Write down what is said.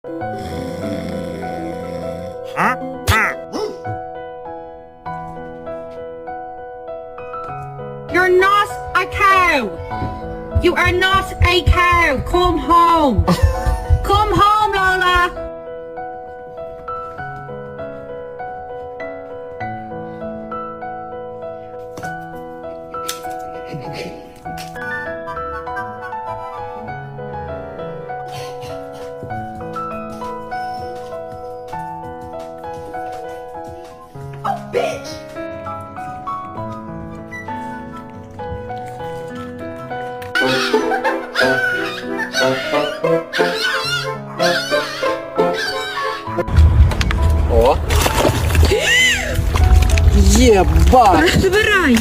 You're not a cow. You are not a cow. Come home. Come home, Lola. Oh, bitch. О! Єба! Забирай.